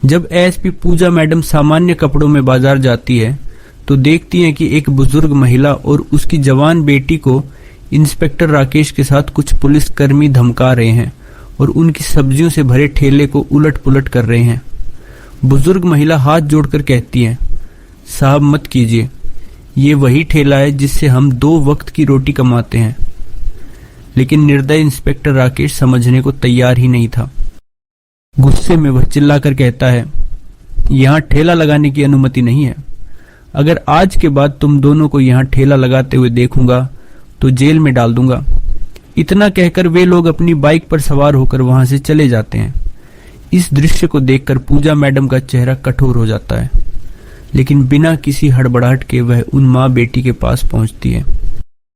जब एएसपी पूजा मैडम सामान्य कपड़ों में बाजार जाती है तो देखती हैं कि एक बुजुर्ग महिला और उसकी जवान बेटी को इंस्पेक्टर राकेश के साथ कुछ पुलिसकर्मी धमका रहे हैं और उनकी सब्जियों से भरे ठेले को उलट पुलट कर रहे हैं। बुजुर्ग महिला हाथ जोड़कर कहती है, साहब मत कीजिए, ये वही ठेला है जिससे हम 2 वक्त की रोटी कमाते हैं। लेकिन निर्दयी इंस्पेक्टर राकेश समझने को तैयार ही नहीं था। गुस्से में वह चिल्लाकर कहता है, यहाँ ठेला लगाने की अनुमति नहीं है। अगर आज के बाद तुम दोनों को यहाँ ठेला लगाते हुए देखूंगा तो जेल में डाल दूंगा। इतना कहकर वे लोग अपनी बाइक पर सवार होकर वहां से चले जाते हैं। इस दृश्य को देखकर पूजा मैडम का चेहरा कठोर हो जाता है, लेकिन बिना किसी हड़बड़ाहट के वह उन माँ बेटी के पास पहुंचती है।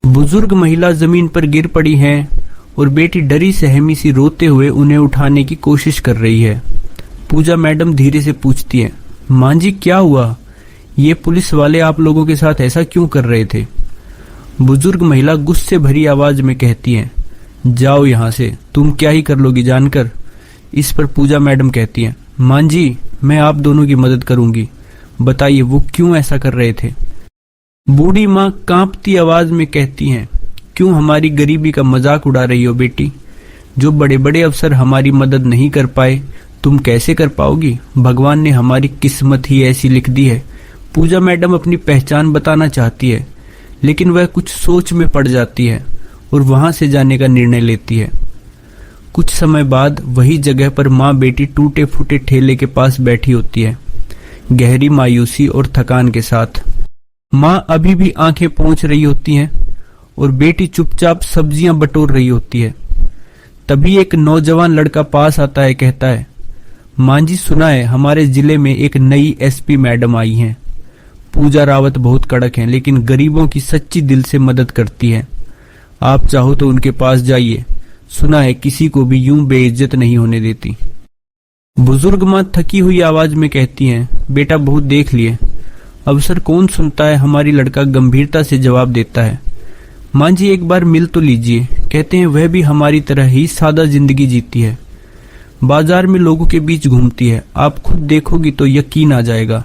बुजुर्ग महिला जमीन पर गिर पड़ी है और बेटी डरी सहमी सी रोते हुए उन्हें उठाने की कोशिश कर रही है। पूजा मैडम धीरे से पूछती है, मां जी क्या हुआ? ये पुलिस वाले आप लोगों के साथ ऐसा क्यों कर रहे थे? बुजुर्ग महिला गुस्से भरी आवाज में कहती है, जाओ यहाँ से, तुम क्या ही कर लोगी जानकर। इस पर पूजा मैडम कहती है, मां जी मैं आप दोनों की मदद करूंगी, बताइए वो क्यों ऐसा कर रहे थे? बूढ़ी माँ कांपती आवाज में कहती हैं, क्यों हमारी गरीबी का मजाक उड़ा रही हो बेटी? जो बड़े बड़े अफसर हमारी मदद नहीं कर पाए तुम कैसे कर पाओगी? भगवान ने हमारी किस्मत ही ऐसी लिख दी है। पूजा मैडम अपनी पहचान बताना चाहती है, लेकिन वह कुछ सोच में पड़ जाती है और वहां से जाने का निर्णय लेती है। कुछ समय बाद वही जगह पर माँ बेटी टूटे फूटे ठेले के पास बैठी होती है, गहरी मायूसी और थकान के साथ। माँ अभी भी आंखें पोंछ रही होती हैं और बेटी चुपचाप सब्जियां बटोर रही होती है। तभी एक नौजवान लड़का पास आता है, कहता है, मां जी सुना है हमारे जिले में एक नई एसपी मैडम आई हैं। पूजा रावत बहुत कड़क हैं, लेकिन गरीबों की सच्ची दिल से मदद करती है। आप चाहो तो उनके पास जाइए, सुना है किसी को भी यूं बेइज्जत नहीं होने देती। बुजुर्ग माँ थकी हुई आवाज में कहती हैं, बेटा बहुत देख लिए, अवसर कौन सुनता है? हमारी लड़का गंभीरता से जवाब देता है, मां जी एक बार मिल तो लीजिए। कहते हैं वह भी हमारी तरह ही सादा जिंदगी जीती है, बाजार में लोगों के बीच घूमती है, आप खुद देखोगी तो यकीन आ जाएगा।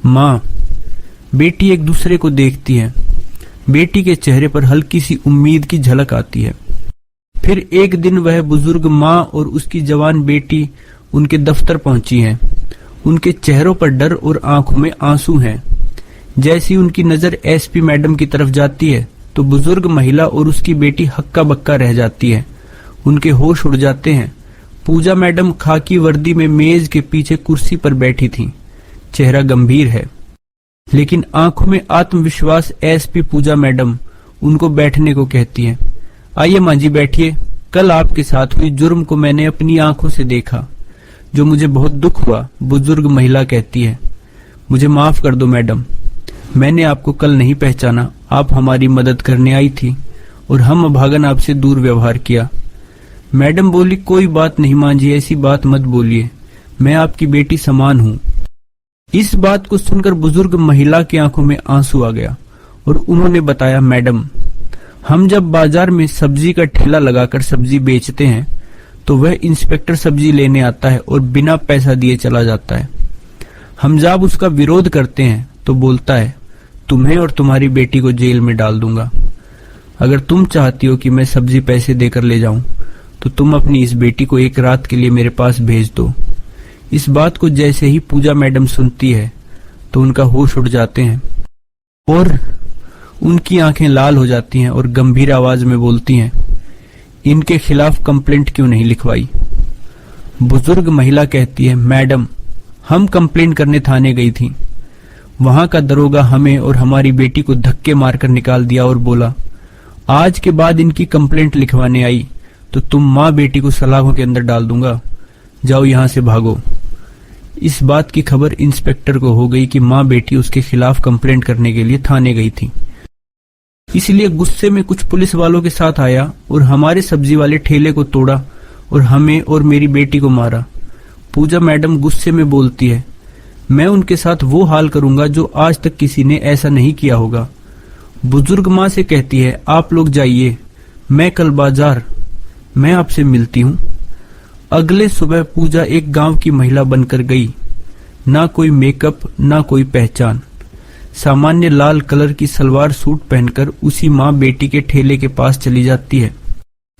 माँ बेटी एक दूसरे को देखती है, बेटी के चेहरे पर हल्की सी उम्मीद की झलक आती है। फिर एक दिन वह बुजुर्ग माँ और उसकी जवान बेटी उनके दफ्तर पहुंची हैं। उनके चेहरों पर डर और आंखों में आंसू हैं। जैसी उनकी नजर एसपी मैडम की तरफ जाती है तो बुजुर्ग महिला और उसकी बेटी हक्का बक्का रह जाती है, उनके होश उड़ जाते हैं। पूजा मैडम खाकी वर्दी में मेज के पीछे कुर्सी पर बैठी थीं। चेहरा गंभीर है, लेकिन आंखों में आत्मविश्वास। एसपी पूजा मैडम उनको बैठने को कहती है। आइए मां जी बैठिए, कल आपके साथ हुई जुर्म को मैंने अपनी आंखों से देखा, जो मुझे बहुत दुख हुआ। बुजुर्ग महिला कहती है, मुझे माफ कर दो मैडम, मैंने आपको कल नहीं पहचाना। आप हमारी मदद करने आई थी और हम अभागन आपसे दूर व्यवहार किया। मैडम बोली, कोई बात नहीं मां जी, ऐसी बात मत बोलिए, मैं आपकी बेटी समान हूँ। इस बात को सुनकर बुजुर्ग महिला की आंखों में आंसू आ गया और उन्होंने बताया, मैडम हम जब बाजार में सब्जी का ठेला लगाकर सब्जी बेचते हैं तो वह इंस्पेक्टर सब्जी लेने आता है और बिना पैसा दिए चला जाता है। हम जब उसका विरोध करते हैं तो बोलता है, तुम्हें और तुम्हारी बेटी को जेल में डाल दूंगा। अगर तुम चाहती हो कि मैं सब्जी पैसे देकर ले जाऊं तो तुम अपनी इस बेटी को एक रात के लिए मेरे पास भेज दो। इस बात को जैसे ही पूजा मैडम सुनती है तो उनका होश उड़ जाते हैं और उनकी आंखें लाल हो जाती हैं और गंभीर आवाज में बोलती हैं, इनके खिलाफ कंप्लेंट क्यों नहीं लिखवाई? बुजुर्ग महिला कहती है, मैडम हम कंप्लेंट करने थाने गई थी, वहां का दरोगा हमें और हमारी बेटी को धक्के मारकर निकाल दिया और बोला, आज के बाद इनकी कंप्लेंट लिखवाने आई तो तुम माँ बेटी को सलाखों के अंदर डाल दूंगा, जाओ यहां से भागो। इस बात की खबर इंस्पेक्टर को हो गई कि माँ बेटी उसके खिलाफ कंप्लेंट करने के लिए थाने गई थी। इसलिए गुस्से में कुछ पुलिस वालों के साथ आया और हमारे सब्जी वाले ठेले को तोड़ा और हमें और मेरी बेटी को मारा। पूजा मैडम गुस्से में बोलती है, मैं उनके साथ वो हाल करूंगा जो आज तक किसी ने ऐसा नहीं किया होगा। बुजुर्ग माँ से कहती है, आप लोग जाइए, मैं कल बाजार, मैं आपसे मिलती हूँ। अगले सुबह पूजा एक गांव की महिला बनकर गई। ना कोई मेकअप, ना कोई पहचान। सामान्य लाल कलर की सलवार सूट पहनकर उसी माँ बेटी के ठेले के पास चली जाती है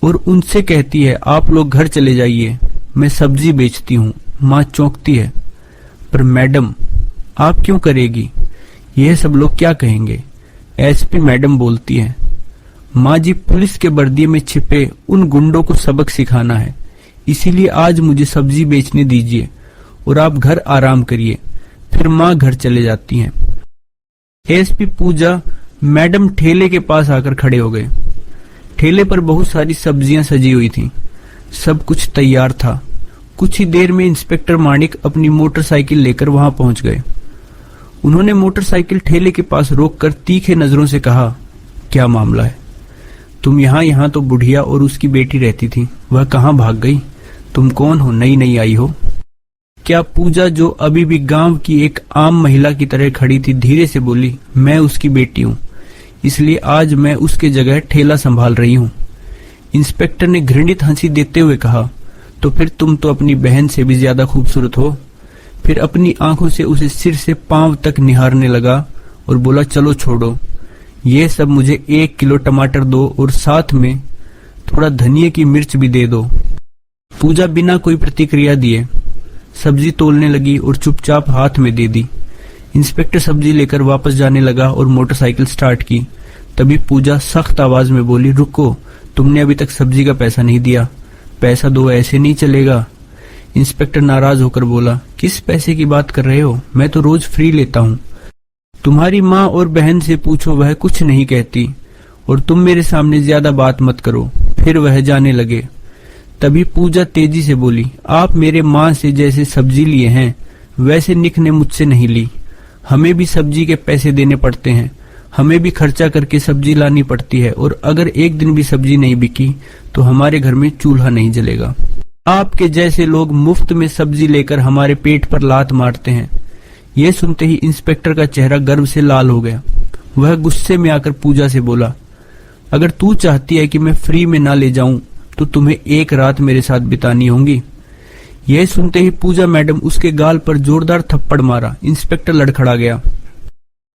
और उनसे कहती है, आप लोग घर चले जाइए, मैं सब्जी बेचती हूँ। माँ चौंकती है, पर मैडम आप क्यों करेगी, यह सब लोग क्या कहेंगे। एसपी मैडम बोलती है, माँ जी पुलिस के वर्दी में छिपे उन गुंडों को सबक सिखाना है, इसीलिए आज मुझे सब्जी बेचने दीजिए और आप घर आराम करिए। फिर माँ घर चले जाती हैं। एसपी पूजा मैडम ठेले के पास आकर खड़े हो गए। ठेले पर बहुत सारी सब्जियां सजी हुई थीं। सब कुछ तैयार था। कुछ ही देर में इंस्पेक्टर माणिक अपनी मोटरसाइकिल लेकर वहां पहुंच गए। उन्होंने मोटरसाइकिल ठेले के पास रोककर तीखे नजरों से कहा, क्या मामला है? तुम यहाँ तो बुढ़िया और उसकी बेटी रहती थी, वह कहाँ भाग गई? तुम कौन हो, नई नई आई हो? क्या पूजा, जो अभी भी गांव की एक आम महिला की तरह खड़ी थी, धीरे से बोली, मैं उसकी बेटी हूँ, इसलिए आज मैं उसके जगह ठेला संभाल रही हूँ। इंस्पेक्टर ने घृणित हंसी देते हुए कहा, तो फिर तुम तो अपनी बहन से भी ज्यादा खूबसूरत हो। फिर अपनी आंखों से उसे सिर से पांव तक निहारने लगा और बोला, चलो छोड़ो, ये सब मुझे 1 किलो टमाटर दो और साथ में थोड़ा धनिया की मिर्च भी दे दो। पूजा बिना कोई प्रतिक्रिया दिए सब्जी तोलने लगी और चुपचाप हाथ में दे दी। इंस्पेक्टर सब्जी लेकर वापस जाने लगा और मोटरसाइकिल स्टार्ट की। तभी पूजा सख्त आवाज में बोली, रुको, तुमने अभी तक सब्जी का पैसा नहीं दिया, पैसा दो, ऐसे नहीं चलेगा। इंस्पेक्टर नाराज होकर बोला, किस पैसे की बात कर रहे हो, मैं तो रोज फ्री लेता हूँ। तुम्हारी माँ और बहन से पूछो, वह कुछ नहीं कहती, और तुम मेरे सामने ज्यादा बात मत करो। फिर वह जाने लगे। तभी पूजा तेजी से बोली, आप मेरे माँ से जैसे सब्जी लिए हैं वैसे निक ने मुझसे नहीं ली। हमें भी सब्जी के पैसे देने पड़ते हैं, हमें भी खर्चा करके सब्जी लानी पड़ती है, और अगर एक दिन भी सब्जी नहीं बिकी तो हमारे घर में चूल्हा नहीं जलेगा। आपके जैसे लोग मुफ्त में सब्जी लेकर हमारे पेट पर लात मारते हैं। यह सुनते ही इंस्पेक्टर का चेहरा गर्व से लाल हो गया। वह गुस्से में आकर पूजा से बोला, अगर तू चाहती है कि मैं फ्री में ना ले जाऊं तो तुम्हें एक रात मेरे साथ बितानी होगी। यह सुनते ही पूजा मैडम उसके गाल पर जोरदार थप्पड़ मारा। इंस्पेक्टर लड़खड़ा गया,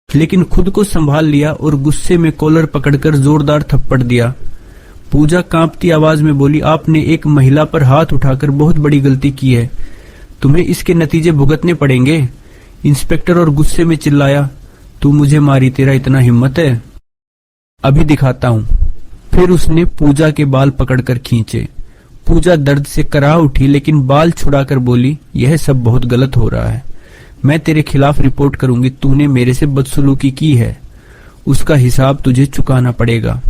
लेकिन खुद को संभाल लिया और गुस्से में कॉलर पकड़कर जोरदार थप्पड़ दिया। पूजा कांपती आवाज में बोली, आपने एक महिला पर हाथ उठाकर बहुत बड़ी गलती की है, तुम्हें इसके नतीजे भुगतने पड़ेंगे। इंस्पेक्टर और गुस्से में चिल्लाया, तू मुझे मारी, तेरा इतना हिम्मत है, अभी दिखाता हूं। फिर उसने पूजा के बाल पकड़कर खींचे। पूजा दर्द से कराह उठी, लेकिन बाल छुड़ाकर बोली, यह सब बहुत गलत हो रहा है, मैं तेरे खिलाफ रिपोर्ट करूंगी। तूने मेरे से बदसलूकी की है, उसका हिसाब तुझे चुकाना पड़ेगा।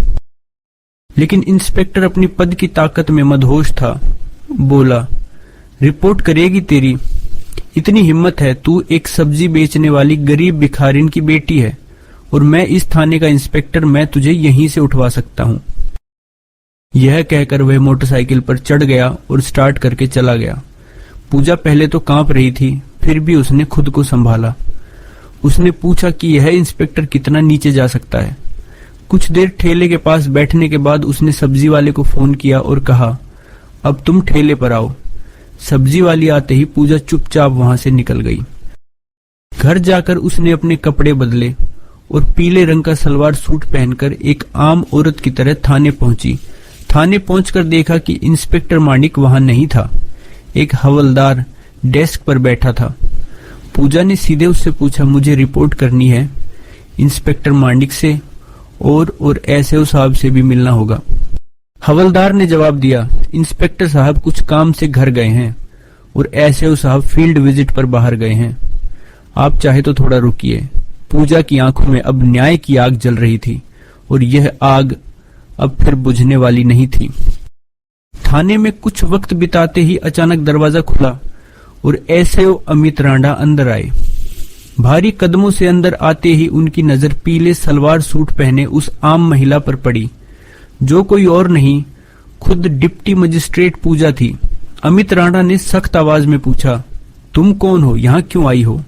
लेकिन इंस्पेक्टर अपनी पद की ताकत में मदहोश था। बोला, रिपोर्ट करेगी तेरी? इतनी हिम्मत है? तू एक सब्जी बेचने वाली गरीब भिखारिन की बेटी है और मैं इस थाने का इंस्पेक्टर, मैं तुझे यहीं से उठवा सकता हूँ। यह कहकर वह मोटरसाइकिल पर चढ़ गया और स्टार्ट करके चला गया। पूजा पहले तो कांप रही थी, फिर भी उसने खुद को संभाला। उसने पूछा कि यह इंस्पेक्टर कितना नीचे जा सकता है। कुछ देर ठेले के पास बैठने के बाद उसने सब्जी वाले को फोन किया और कहा, अब तुम ठेले पर आओ। सब्जी वाली आते ही पूजा चुपचाप वहां से निकल गई। घर जाकर उसने अपने कपड़े बदले और पीले रंग का सलवार सूट पहनकर एक आम औरत की तरह थाने पहुंची। थाने पहुंचकर देखा कि इंस्पेक्टर माणिक वहां नहीं था, एक हवलदार डेस्क पर बैठा था। पूजा ने सीधे उससे पूछा, मुझे रिपोर्ट करनी है इंस्पेक्टर माणिक से, और एसओ साहब से भी मिलना होगा। हवलदार ने जवाब दिया, इंस्पेक्टर साहब कुछ काम से घर गए हैं और एसओ साहब फील्ड विजिट पर बाहर गए हैं, आप चाहे तो थोड़ा रुकिए। पूजा की आंखों में अब न्याय की आग जल रही थी और यह आग अब फिर बुझने वाली नहीं थी। थाने में कुछ वक्त बिताते ही अचानक दरवाजा खुला और एसओ अमित रांडा अंदर आए। भारी कदमों से अंदर आते ही उनकी नजर पीले सलवार सूट पहने उस आम महिला पर पड़ी, जो कोई और नहीं, खुद डिप्टी मजिस्ट्रेट पूजा थी। अमित राणा ने सख्त आवाज में पूछा, तुम कौन हो, यहाँ क्यों आई हो?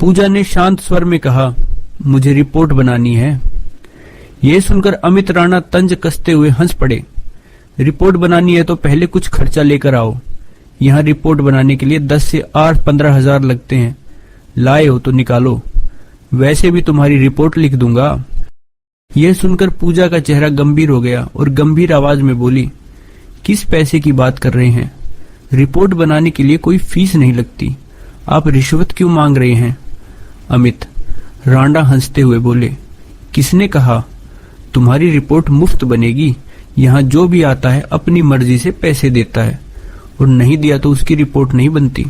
पूजा ने शांत स्वर में कहा, मुझे रिपोर्ट बनानी है। यह सुनकर अमित राणा तंज कसते हुए हंस पड़े। रिपोर्ट बनानी है तो पहले कुछ खर्चा लेकर आओ। यहाँ रिपोर्ट बनाने के लिए 10 से 8-15 हजार लगते हैं। लाए हो तो निकालो, वैसे भी तुम्हारी रिपोर्ट लिख दूंगा। यह सुनकर पूजा का चेहरा गंभीर हो गया और गंभीर आवाज में बोली, किस पैसे की बात कर रहे हैं? रिपोर्ट बनाने के लिए कोई फीस नहीं लगती, आप रिश्वत क्यों मांग रहे हैं? अमित राणा हंसते हुए बोले, किसने कहा? तुम्हारी रिपोर्ट मुफ्त बनेगी। यहाँ जो भी आता है अपनी मर्जी से पैसे देता है और नहीं दिया तो उसकी रिपोर्ट नहीं बनती।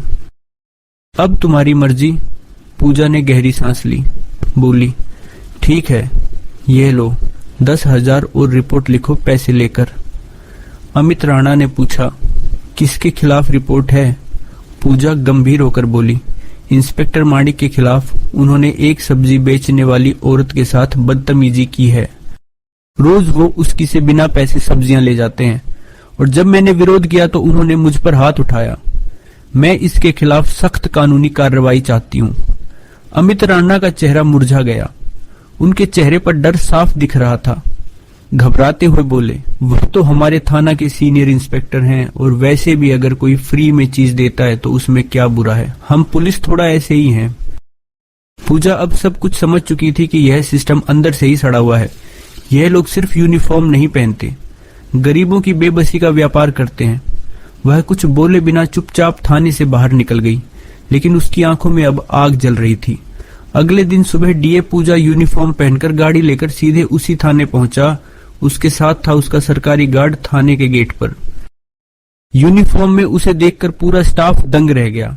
अब तुम्हारी मर्जी। पूजा ने गहरी सांस ली, बोली, ठीक है, ये लो 10,000 और रिपोर्ट लिखो पैसे लेकर। अमित राणा ने पूछा, किसके खिलाफ रिपोर्ट है? पूजा गंभीर होकर बोली, इंस्पेक्टर माणिक के खिलाफ। उन्होंने एक सब्जी बेचने वाली औरत के साथ बदतमीजी की है। रोज वो उसकी से बिना पैसे सब्जियां ले जाते हैं और जब मैंने विरोध किया तो उन्होंने मुझ पर हाथ उठाया। मैं इसके खिलाफ सख्त कानूनी कार्रवाई चाहती हूँ। अमित राणा का चेहरा मुरझा गया, उनके चेहरे पर डर साफ दिख रहा था। घबराते हुए बोले, वह तो हमारे थाना के सीनियर इंस्पेक्टर हैं और वैसे भी अगर कोई फ्री में चीज देता है तो उसमें क्या बुरा है, हम पुलिस थोड़ा ऐसे ही हैं। पूजा अब सब कुछ समझ चुकी थी कि यह सिस्टम अंदर से ही सड़ा हुआ है। यह लोग सिर्फ यूनिफॉर्म नहीं पहनते, गरीबों की बेबसी का व्यापार करते हैं। वह कुछ बोले बिना चुपचाप थाने से बाहर निकल गई, लेकिन उसकी आंखों में अब आग जल रही थी। अगले दिन सुबह डीए पूजा यूनिफॉर्म पहनकर गाड़ी लेकर सीधे उसी थाने पहुंचा। उसके साथ था उसका सरकारी गार्ड थाने के गेट पर। यूनिफॉर्म में उसे देखकर पूरा स्टाफ दंग रह गया।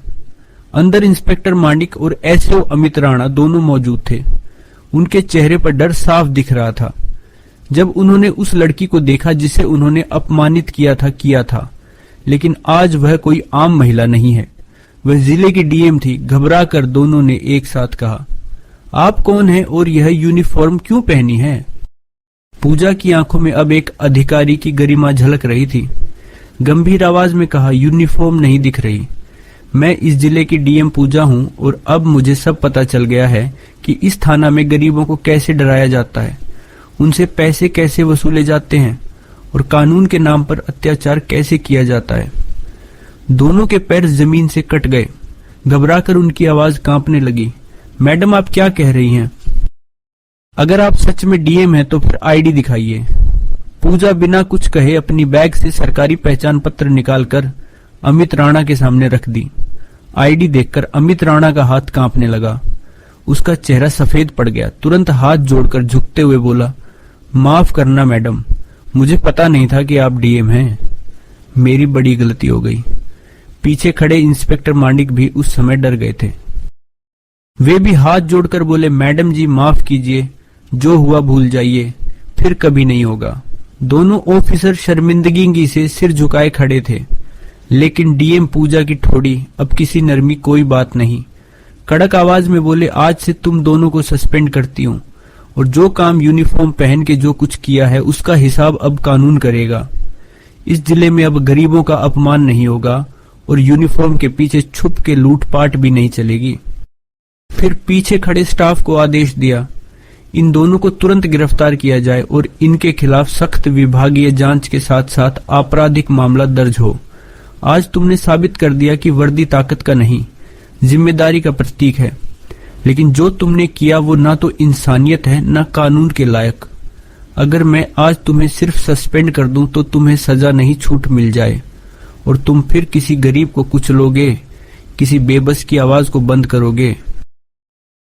अंदर इंस्पेक्टर माणिक और एसओ अमित राणा दोनों मौजूद थे। उनके चेहरे पर डर साफ दिख रहा था। जब उन्होंने उस लड़की को देखा जिसे उन्होंने अपमानित किया था, लेकिन आज वह कोई आम महिला नहीं है, वह जिले की डीएम थी। घबरा कर दोनों ने एक साथ कहा, आप कौन हैं और यह यूनिफॉर्म क्यों पहनी है? पूजा की आंखों में अब एक अधिकारी की गरिमा झलक रही थी। गंभीर आवाज में कहा, यूनिफॉर्म नहीं दिख रही। मैं इस जिले की डीएम पूजा हूं और अब मुझे सब पता चल गया है कि इस थाना में गरीबों को कैसे डराया जाता है, उनसे पैसे कैसे वसूले जाते हैं और कानून के नाम पर अत्याचार कैसे किया जाता है। दोनों के पैर जमीन से कट गए। घबराकर उनकी आवाज कांपने लगी। मैडम, आप क्या कह रही हैं? अगर आप सच में डीएम हैं तो फिर आईडी दिखाइए। पूजा बिना कुछ कहे अपनी बैग से सरकारी पहचान पत्र निकालकर अमित राणा के सामने रख दी। आईडी देखकर अमित राणा का हाथ कांपने लगा। उसका चेहरा सफेद पड़ गया। तुरंत हाथ जोड़कर झुकते हुए बोला, माफ करना मैडम, मुझे पता नहीं था कि आप डीएम हैं। मेरी बड़ी गलती हो गई। पीछे खड़े इंस्पेक्टर माणिक भी उस समय डर गए थे। वे भी हाथ जोड़कर बोले, मैडम जी माफ कीजिए, जो हुआ भूल जाइए, फिर कभी नहीं होगा। दोनों ऑफिसर शर्मिंदगी से सिर झुकाए खड़े थे, लेकिन डीएम पूजा की ठोड़ी अब किसी नरमी कोई बात नहीं। कड़क आवाज में बोले, आज से तुम दोनों को सस्पेंड करती हूँ और जो काम यूनिफॉर्म पहन के जो कुछ किया है उसका हिसाब अब कानून करेगा। इस जिले में अब गरीबों का अपमान नहीं होगा और यूनिफॉर्म के पीछे छुप के लूटपाट भी नहीं चलेगी। फिर पीछे खड़े स्टाफ को आदेश दिया, इन दोनों को तुरंत गिरफ्तार किया जाए और इनके खिलाफ सख्त विभागीय जांच के साथ साथ आपराधिक मामला दर्ज हो। आज तुमने साबित कर दिया कि वर्दी ताकत का नहीं, जिम्मेदारी का प्रतीक है, लेकिन जो तुमने किया वो ना तो इंसानियत है ना कानून के लायक। अगर मैं आज तुम्हें सिर्फ सस्पेंड कर दूं तो तुम्हें सजा नहीं छूट मिल जाए और तुम फिर किसी गरीब को कुचलोगे, किसी बेबस की आवाज को बंद करोगे।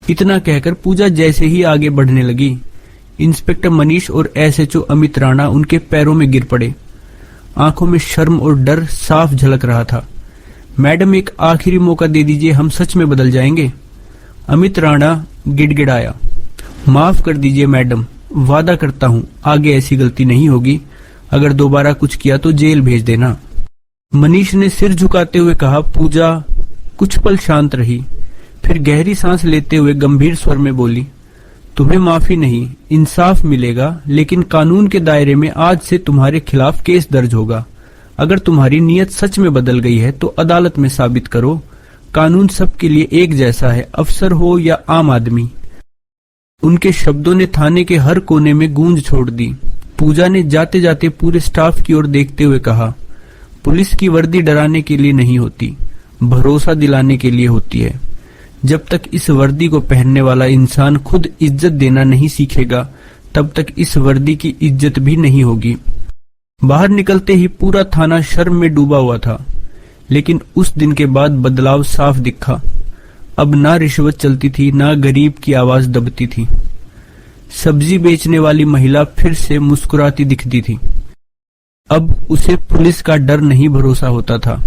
इतना कहकर पूजा जैसे ही आगे बढ़ने लगी, इंस्पेक्टर मनीष और एसएचओ अमित राणा उनके पैरों में गिर पड़े। आंखों में शर्म और डर साफ झलक रहा था। मैडम, एक आखिरी मौका दे दीजिए, हम सच में बदल जाएंगे। अमित राणा गिड़गिड़ाया, माफ कर दीजिए मैडम, वादा करता हूँ आगे ऐसी गलती नहीं होगी। अगर दोबारा कुछ किया तो जेल भेज देना। मनीष ने सिर झुकाते हुए कहा। पूजा कुछ पल शांत रही, फिर गहरी सांस लेते हुए गंभीर स्वर में बोली, तुम्हें माफी नहीं, इंसाफ मिलेगा, लेकिन कानून के दायरे में आज से तुम्हारे खिलाफ केस दर्ज होगा। अगर तुम्हारी नीयत सच में बदल गई है तो अदालत में साबित करो। कानून सबके लिए एक जैसा है, अफसर हो या आम आदमी। उनके शब्दों ने थाने के हर कोने में गूंज छोड़ दी। पूजा ने जाते जाते पूरे स्टाफ की ओर देखते हुए कहा, पुलिस की वर्दी डराने के लिए नहीं होती, भरोसा दिलाने के लिए होती है। जब तक इस वर्दी को पहनने वाला इंसान खुद इज्जत देना नहीं सीखेगा, तब तक इस वर्दी की इज्जत भी नहीं होगी। बाहर निकलते ही पूरा थाना शर्म में डूबा हुआ था, लेकिन उस दिन के बाद बदलाव साफ दिखा। अब ना रिश्वत चलती थी, ना गरीब की आवाज दबती थी। सब्जी बेचने वाली महिला फिर से मुस्कुराती दिखती थी। अब उसे पुलिस का डर नहीं भरोसा होता था।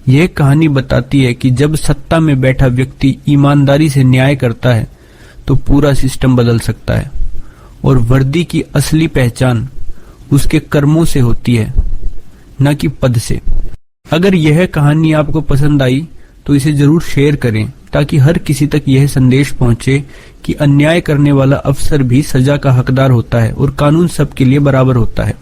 यह कहानी बताती है कि जब सत्ता में बैठा व्यक्ति ईमानदारी से न्याय करता है तो पूरा सिस्टम बदल सकता है, और वर्दी की असली पहचान उसके कर्मों से होती है, न कि पद से। अगर यह कहानी आपको पसंद आई तो इसे जरूर शेयर करें, ताकि हर किसी तक यह संदेश पहुंचे कि अन्याय करने वाला अफसर भी सजा का हकदार होता है और कानून सबके लिए बराबर होता है।